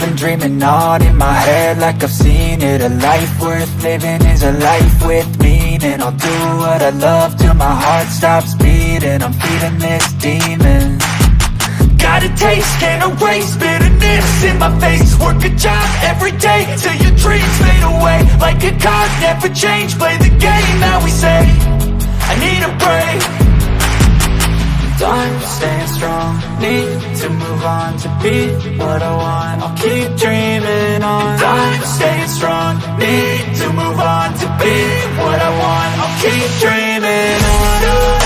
been dreaming on in my head like I've seen it. A life worth living is a life with meaning. I'll do what I love till my heart stops beating. I'm feeding this demon. Got a taste, can't erase bitterness in my face. Work a job every day till your dreams fade away. Like a card, never change, play the game that we say. I need a break. I'm staying strong, need to move on to be what I want. I'll keep dreaming on. I'm staying strong, need to move on to be what I want. I'll keep dreaming on.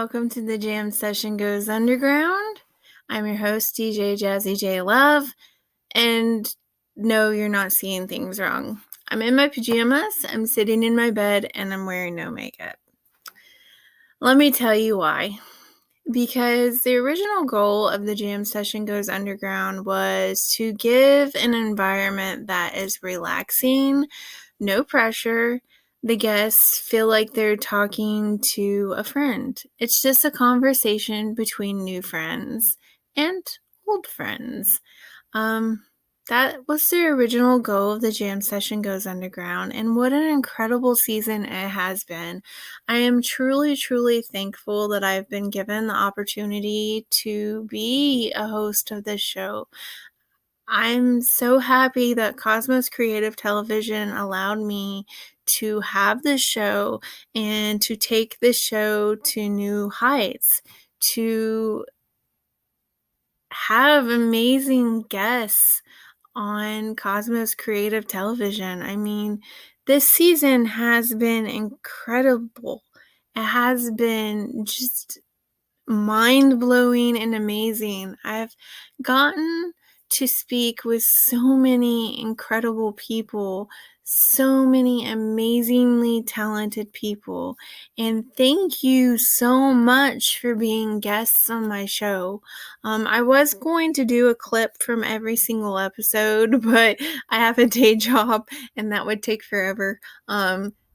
welcome to the Jam Session Goes Underground. I'm your host, DJ Jazzy J Love, and no, you're not seeing things wrong. I'm in my pajamas, I'm sitting in my bed, and I'm wearing no makeup. Let me tell you why. Because the original goal of the Jam Session Goes Underground was to give an environment that is relaxing, no pressure. The guests feel like they're talking to a friend. It's just a conversation between new friends and old friends. That was the original goal of the Jam Session Goes Underground, and what an incredible season it has been. I am truly, truly thankful that I've been given the opportunity to be a host of this show. I'm so happy that Cosmos Creative Television allowed me to have this show and to take this show to new heights, to have amazing guests on Cosmos Creative Television. I mean, this season has been incredible. It has been just mind-blowing and amazing. I've gotten to speak with so many incredible people, so many amazingly talented people, and thank you so much for being guests on my show. I was going to do a clip from every single episode, but I have a day job and that would take forever.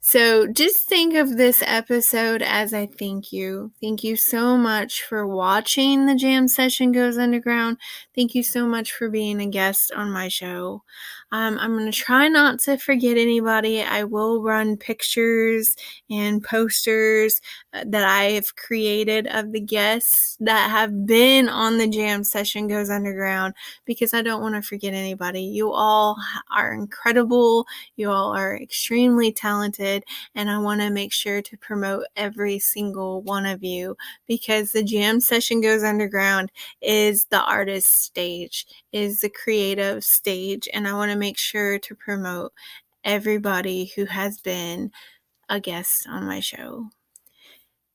So just think of this episode as a thank you. Thank you so much for watching the Jam Session Goes Underground. Thank you so much for being a guest on my show. I'm going to try not to forget anybody. I will run pictures and posters that I've created of the guests that have been on the Jam Session Goes Underground because I don't want to forget anybody. You all are incredible. You all are extremely talented, and I want to make sure to promote every single one of you because the Jam Session Goes Underground is the artist stage, is the creative stage, and I want to make sure to promote everybody who has been a guest on my show.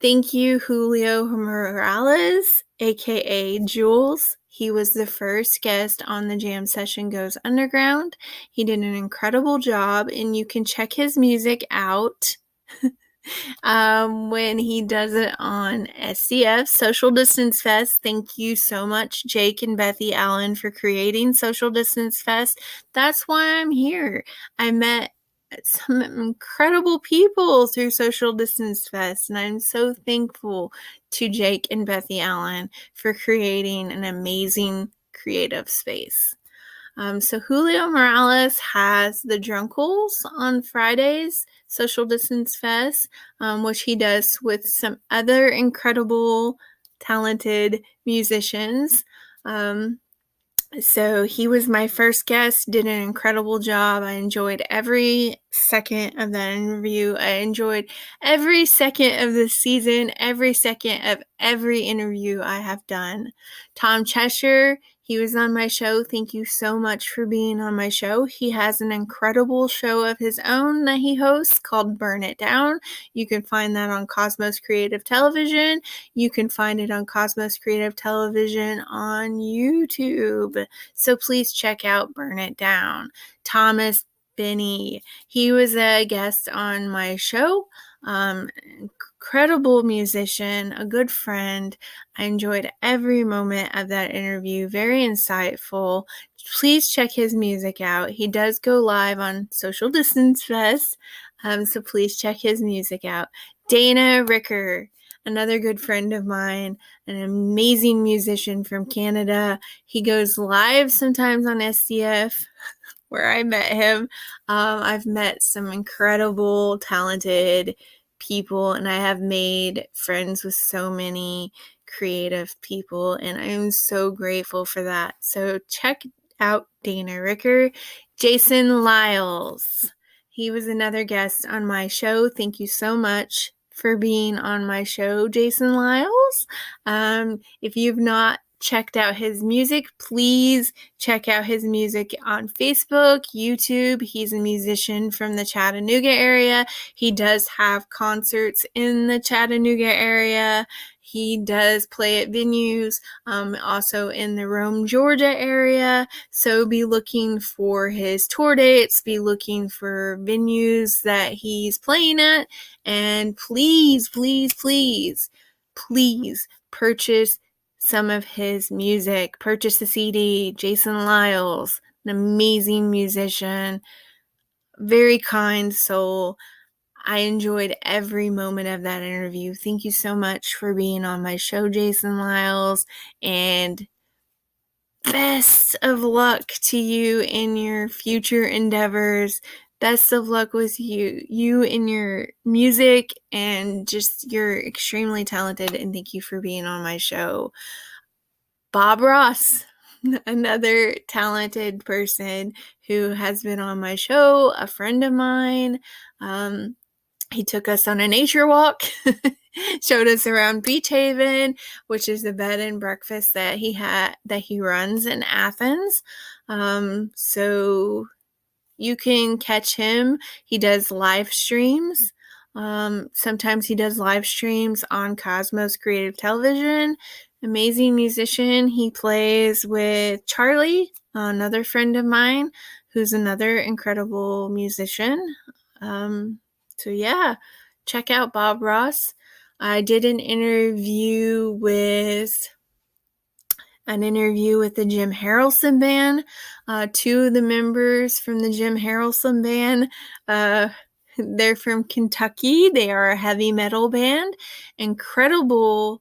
Thank you, Julio Morales, aka Jules. He was the first guest on the Jam Session Goes Underground. He did an incredible job, and you can check his music out when he does it on SDF, Social Distance Fest. Thank you so much, Jake and Bethy Allen, for creating Social Distance Fest. That's why I'm here. I met some incredible people through Social Distance Fest, and I'm so thankful to Jake and Bethy Allen for creating an amazing creative space. So Julio Morales has the Drunkles on Fridays, Social Distance Fest, which he does with some other incredible, talented musicians. So he was my first guest, did an incredible job. I enjoyed every second of that interview. I enjoyed every second of the season, every second of every interview I have done. Tom Cheshire, he was on my show. Thank you so much for being on my show. He has an incredible show of his own that he hosts called Burn It Down. You can find that on Cosmos Creative Television. You can find it on Cosmos Creative Television on YouTube. So please check out Burn It Down. Thomas Benny, he was a guest on my show. Incredible musician, a good friend. I enjoyed every moment of that interview. Very insightful. Please check his music out. He does go live on Social Distance Fest, so please check his music out. Dana Ricker, another good friend of mine, an amazing musician from Canada. He goes live sometimes on SDF, where I met him. I've met some incredible, talented people, and I have made friends with so many creative people, and I'm so grateful for that. So check out Dana Ricker. Jason Lyles, he was another guest on my show. Thank you so much for being on my show, Jason Lyles. If you've not checked out his music, please check out his music on Facebook, YouTube. He's a musician from the Chattanooga area. He does have concerts in the Chattanooga area. He does play at venues, also in the Rome, Georgia area. So be looking for his tour dates, be looking for venues that he's playing at, and please, please, please, please purchase some of his music. Purchase the CD. Jason Lyles, an amazing musician, very kind soul. I enjoyed every moment of that interview. Thank you so much for being on my show, Jason Lyles, and best of luck to you in your future endeavors. Best of luck with you in your music, and just you're extremely talented, and thank you for being on my show. Bob Ross, another talented person who has been on my show, a friend of mine. He took us on a nature walk, showed us around Beach Haven, which is the bed and breakfast that he runs in Athens. So you can catch him. He does live streams. Sometimes he does live streams on Cosmos Creative Television. Amazing musician. He plays with Charlie, another friend of mine, who's another incredible musician. So yeah, check out Bob Ross. I did an interview with the Jim Harrelson Band. Two of the members from the Jim Harrelson Band, they're from Kentucky. They are a heavy metal band. Incredible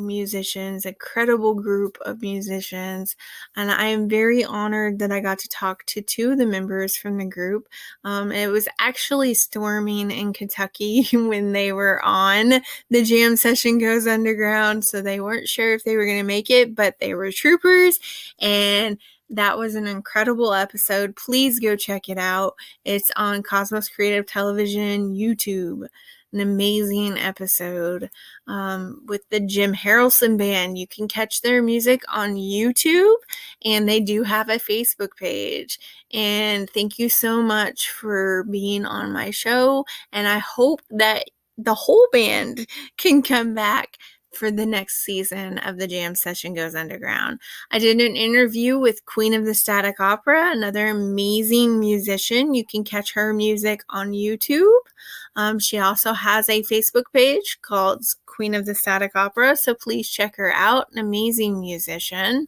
musicians, incredible group of musicians. And I am very honored that I got to talk to two of the members from the group. It was actually storming in Kentucky when they were on the Jam Session Goes Underground, so they weren't sure if they were going to make it, but they were troopers, and that was an incredible episode. Please go check it out. It's on Cosmos Creative Television YouTube. An amazing episode with the Jim Harrelson Band. You can catch their music on YouTube, and they do have a Facebook page. And thank you so much for being on my show, and I hope that the whole band can come back for the next season of the Jam Session Goes Underground. I did an interview with Queen of the Static Opera, another amazing musician. You can catch her music on YouTube. She also has a Facebook page called Queen of the Static Opera, so please check her out. An amazing musician.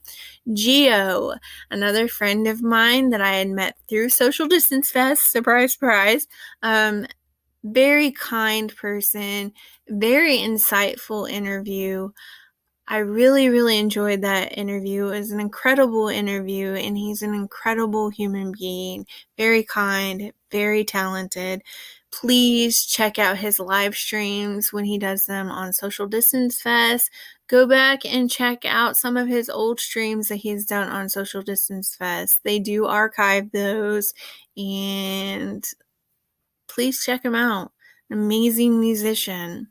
Geo, another friend of mine that I had met through Social Distance Fest. Surprise, surprise. Very kind person, very insightful interview. I really, really enjoyed that interview. It was an incredible interview, and he's an incredible human being, very kind, very talented. Please check out his live streams when he does them on Social Distance Fest. Go back and check out some of his old streams that he's done on Social Distance Fest. They do archive those, and please check him out. An amazing musician.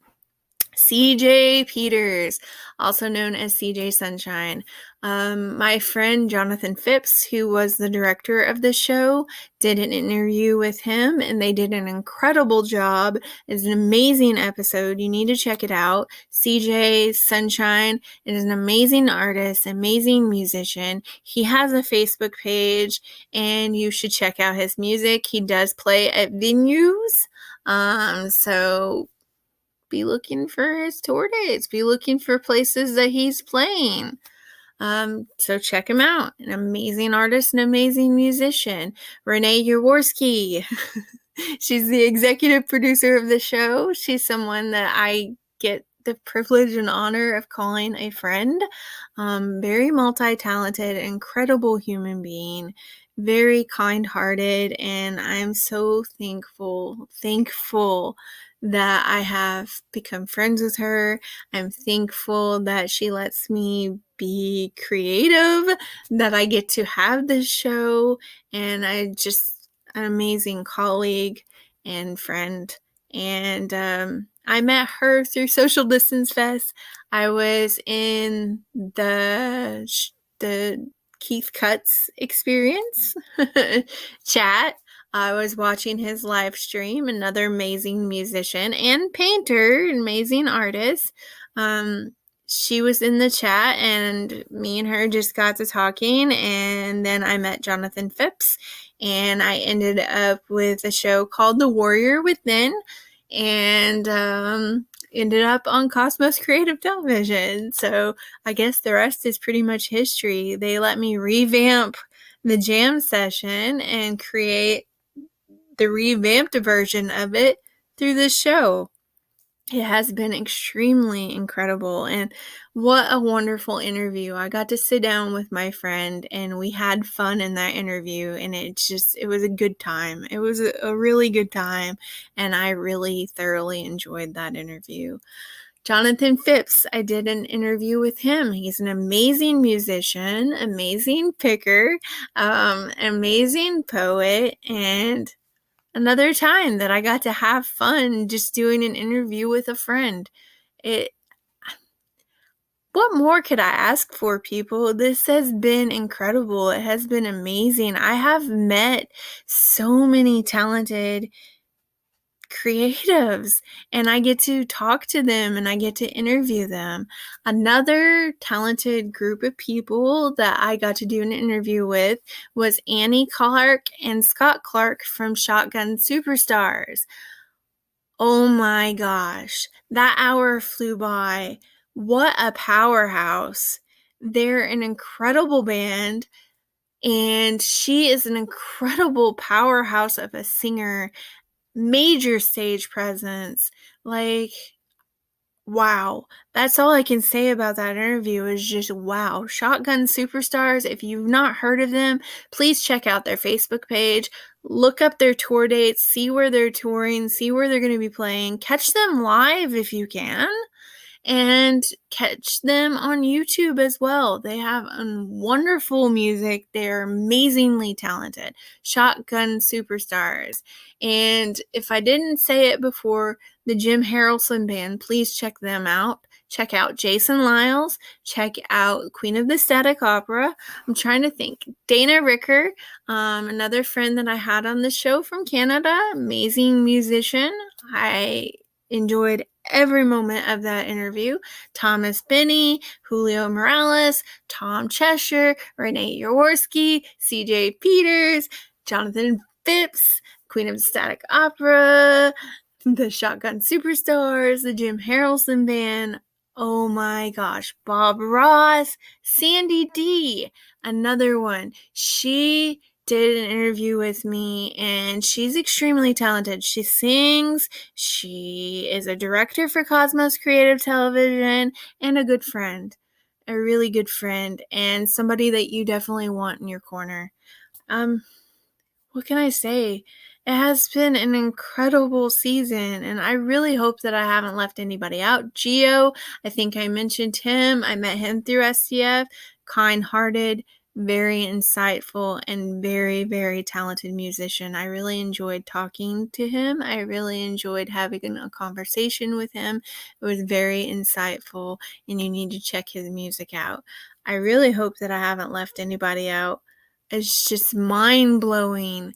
CJ Peters, also known as CJ Sunshine. My friend Jonathan Phipps, who was the director of the show, did an interview with him, and they did an incredible job. It's an amazing episode. You need to check it out. CJ Sunshine is an amazing artist, amazing musician. He has a Facebook page, and you should check out his music. He does play at venues. So be looking for his tour dates. Be looking for places that he's playing. So check him out. An amazing artist, an amazing musician. Renee Jaworski. She's the executive producer of the show. She's someone that I get the privilege and honor of calling a friend. Very multi-talented, incredible human being. Very kind-hearted, and I'm so thankful that I have become friends with her. I'm thankful that she lets me be creative, that I get to have this show, and an amazing colleague and friend. And I met her through Social Distance Fest. I was in the Keith Cuts experience chat. I was watching his live stream, another amazing musician and painter, amazing artist. She was in the chat, and me and her just got to talking, and then I met Jonathan Phipps, and I ended up with a show called The Warrior Within, and ended up on Cosmos Creative Television. So I guess the rest is pretty much history. They let me revamp the jam session and create the revamped version of it through this show. It has been extremely incredible, and what a wonderful interview. I got to sit down with my friend and we had fun in that interview, and it was a good time. It was a really good time, and I really thoroughly enjoyed that interview. Jonathan Phipps, I did an interview with him. He's an amazing musician, amazing picker, amazing poet, and another time that I got to have fun just doing an interview with a friend. It What more could I ask for, people? This has been incredible. It has been amazing. I have met so many talented creatives, and I get to talk to them and I get to interview them. Another talented group of people that I got to do an interview with was Annie Clark and Scott Clark from Shotgun Superstars. Oh my gosh, that hour flew by. What a powerhouse. They're an incredible band, and she is an incredible powerhouse of a singer, major stage presence. Like, wow. That's all I can say about that interview is just wow. Shotgun Superstars, if you've not heard of them, please check out their Facebook page. Look up their tour dates, see where they're touring, see where they're going to be playing. Catch them live if you can, and catch them on YouTube as well. They have wonderful music. They're amazingly talented. Shotgun Superstars. And if I didn't say it before, the Jim Harrelson Band, please check them out. Check out Jason Lyles. Check out Queen of the Static Opera. I'm trying to think. Dana Ricker, another friend that I had on the show from Canada, amazing musician. I enjoyed every moment of that interview. Thomas Benny, Julio Morales, Tom Cheshire, Renee Jaworski, CJ Peters, Jonathan Phipps, Queen of the Static Opera, the Shotgun Superstars, the Jim Harrelson Band. Oh my gosh, Bob Ross, Sandy D, another one. She did an interview with me, and she's extremely talented. She sings, she is a director for Cosmos Creative Television, and a good friend. A really good friend, and somebody that you definitely want in your corner. What can I say? It has been an incredible season, and I really hope that I haven't left anybody out. Gio, I think I mentioned him. I met him through STF. Kind-hearted, very insightful, and very, very talented musician. I really enjoyed talking to him. I really enjoyed having a conversation with him. It was very insightful, and you need to check his music out. I really hope that I haven't left anybody out. It's just mind-blowing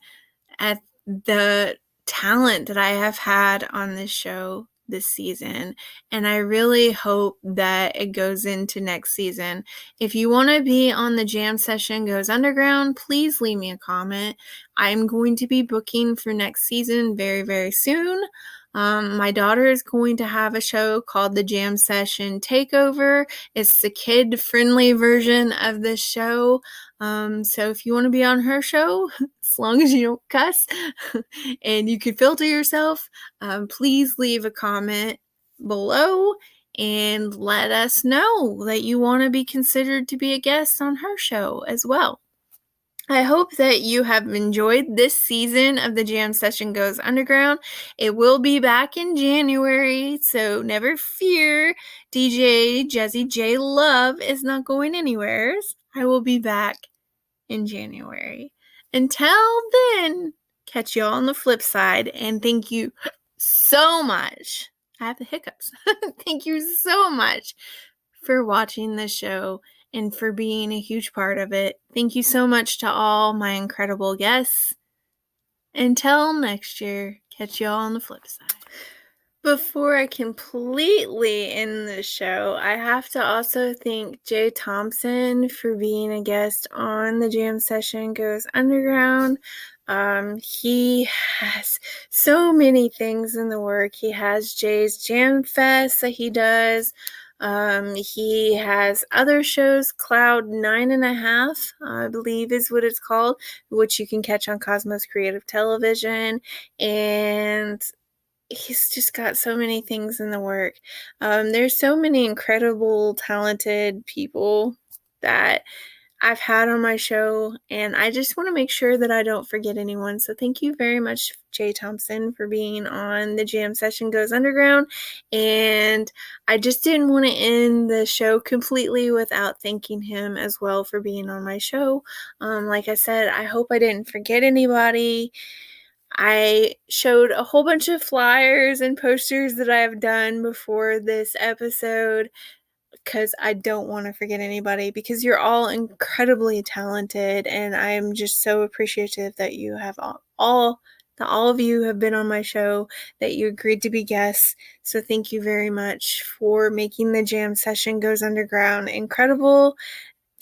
at the talent that I have had on this show this season, and I really hope that it goes into next season. If you want to be on the Jam Session Goes Underground, please leave me a comment. I'm going to be booking for next season very, very soon. My daughter is going to have a show called the Jam Session Takeover. It's the kid-friendly version of this show. So if you want to be on her show, as long as you don't cuss and you can filter yourself, please leave a comment below and let us know that you want to be considered to be a guest on her show as well. I hope that you have enjoyed this season of the Jam Session Goes Underground. It will be back in January, so never fear. DJ Jazzy J Love is not going anywhere. I will be back in January. Until then, catch you all on the flip side, and thank you so much. I have the hiccups. Thank you so much for watching the show and for being a huge part of it. Thank you so much to all my incredible guests. Until next year, catch y'all on the flip side. Before I completely end the show, I have to also thank Jay Thompson for being a guest on the Jam Session Goes Underground. He has so many things in the work. He has Jay's Jam Fest that he does. He has other shows, Cloud 9.5, I believe is what it's called, which you can catch on Cosmos Creative Television. And he's just got so many things in the work. There's so many incredible, talented people that I've had on my show, and I just want to make sure that I don't forget anyone. So thank you very much, Jay Thompson, for being on the Jam Session Goes Underground. And I just didn't want to end the show completely without thanking him as well for being on my show. Like I said, I hope I didn't forget anybody. I showed a whole bunch of flyers and posters that I've done before this episode because I don't want to forget anybody, because you're all incredibly talented, and I'm just so appreciative that you have all of you have been on my show, that you agreed to be guests. So thank you very much for making the Jam Session Goes Underground incredible,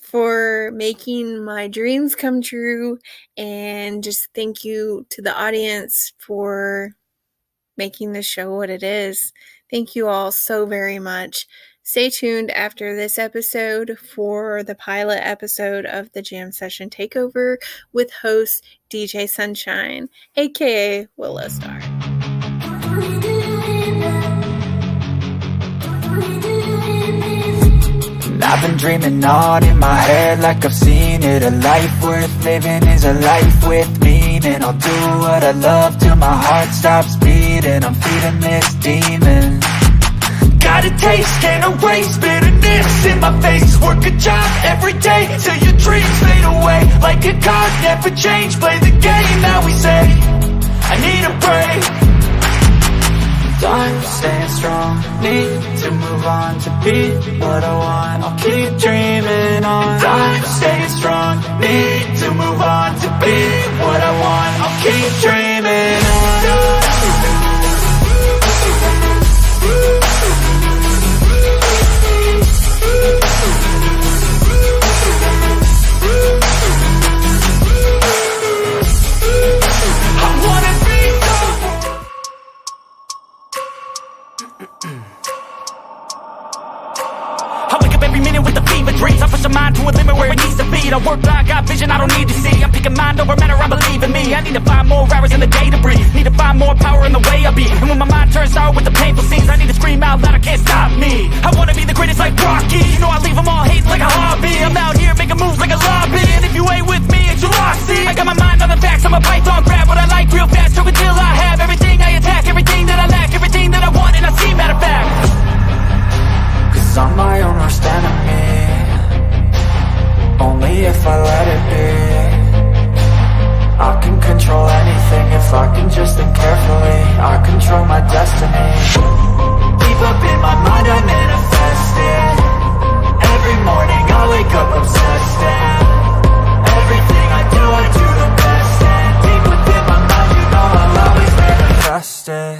for making my dreams come true, and just thank you to the audience for making this show what it is. Thank you all so very much. Stay tuned after this episode for the pilot episode of the Jam Session Takeover with host DJ Sunshine, aka Willow Star. I've been dreaming on in my head like I've seen it. A life worth living is a life with meaning. I'll do what I love till my heart stops beating. I'm feeding this demon. Got a taste, can't erase bitterness in my face. Work a job every day till your dreams fade away. Like a card, never change, play the game that we say. I need a break. I'm staying strong, need to move on to be what I want. I'll keep dreaming on. I'm staying strong, need to move on to be what I want. I'll keep dreaming on. I wake up every minute with the fever dreams. I push the mind to a limit where it needs to be. I work blind, got vision I don't need to see. I'm picking mind over matter, I believe in me. I need to find more hours in the day to breathe. Need to find more power in the way I be. And when my mind turns sour with the painful scenes, I need to scream out loud, I can't stop me. I wanna be the greatest like Rocky. You know I leave them all hating like a hobby. I'm out here making moves like a lobby. And if you ain't with me, it's your loss. See, I got my mind on the facts, I'm a python. Grab what I like real fast, so until I have everything I attack, everything that I lack, everything that I want, and I see matter of fact. Cause I'm my own worst enemy. Only if I let it be. I can control anything if I can just think carefully. I control my destiny. Deep up in my mind I manifest it. Every morning I wake up obsessed, and everything I do the best. And deep within my mind, you know I'll always manifest it.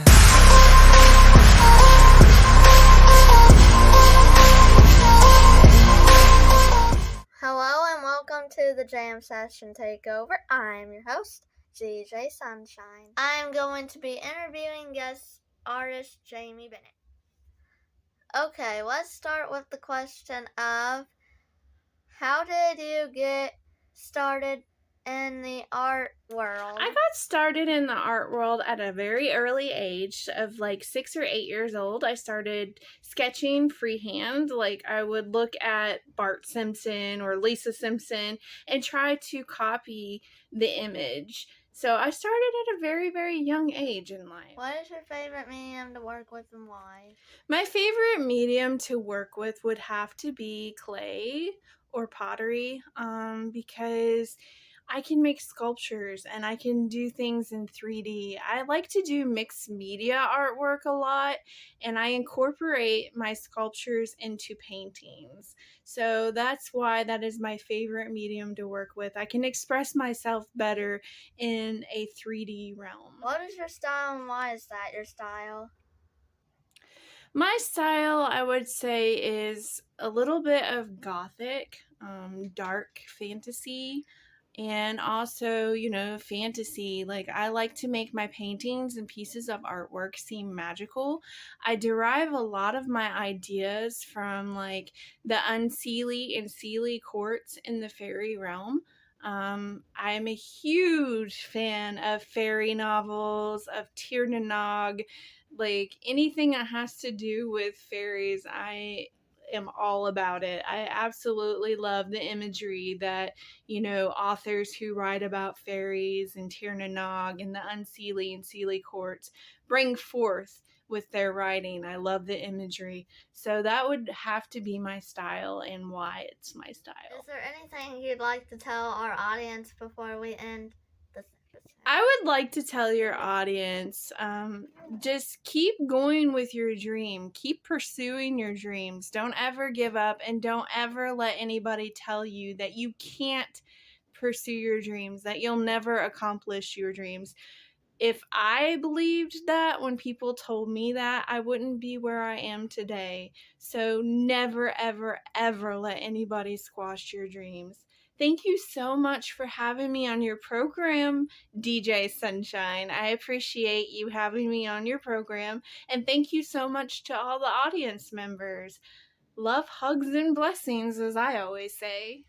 Hello and welcome to the Jam Session Takeover. I'm your host, DJ Sunshine. I'm going to be interviewing guest artist Jamie Bennett. Okay, let's start with the question of, how did you get started in the art world? I got started in the art world at a very early age of like 6 or 8 years old. I started sketching freehand. Like I would look at Bart Simpson or Lisa Simpson and try to copy the image. So I started at a very, very young age in life. What is your favorite medium to work with and why? My favorite medium to work with would have to be clay or pottery, because I can make sculptures and I can do things in 3D. I like to do mixed media artwork a lot, and I incorporate my sculptures into paintings. So that's why that is my favorite medium to work with. I can express myself better in a 3D realm. What is your style and why is that your style? My style, I would say, is a little bit of gothic, dark fantasy, and also, fantasy. Like, I like to make my paintings and pieces of artwork seem magical. I derive a lot of my ideas from, like, the unseelie and seelie courts in the fairy realm. I'm a huge fan of fairy novels, of Tir na Nog, like anything that has to do with fairies. I am all about it. I absolutely love the imagery that, authors who write about fairies and Tir na Nog and the unseelie and seelie courts bring forth with their writing. I love the imagery. So that would have to be my style and why it's my style. Is there anything you'd like to tell our audience before we end this episode? I would like to tell your audience, just keep going with your dream. Keep pursuing your dreams. Don't ever give up, and don't ever let anybody tell you that you can't pursue your dreams, that you'll never accomplish your dreams. If I believed that when people told me that, I wouldn't be where I am today. So never, ever, ever let anybody squash your dreams. Thank you so much for having me on your program, DJ Sunshine. I appreciate you having me on your program. And thank you so much to all the audience members. Love, hugs, and blessings, as I always say.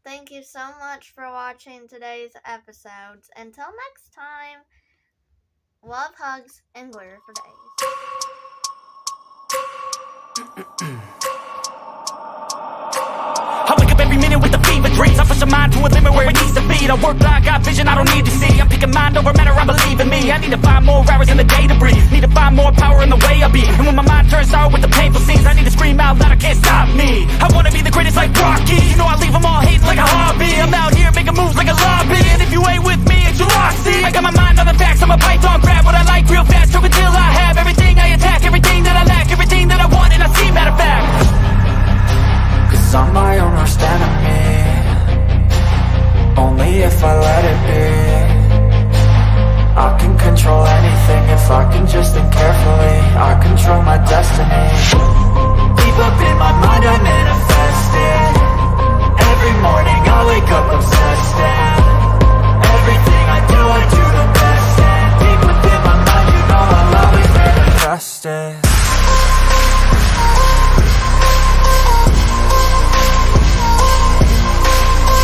Thank you so much for watching today's episodes. Until next time, love, hugs, and glitter for days. I wake up every minute with a fever dreams. I push my mind to a limit where it needs to be. I work blind, got vision I don't need to see. I'm picking mind over matter, I believe in me. I need to find more hours in the day to breathe. Need to find more power in the way I be. And when my mind turns sour with the painful scenes, I need to scream out loud, I can't stop me. I wanna be the greatest like Rocky. You know I leave them all hating like a hobby. I'm out here making moves like a lobby. And if you ain't with me, it's your loss. See, I got my mind on the facts, I'm a python, grab what I like real fast. Choke until I have everything I attack, everything that I lack, everything that I want, and I see, matter of fact. Cause I'm my own worst enemy. Only if I let it be. I can control anything if I can just think carefully. I control my destiny. Deep up in my mind I manifest.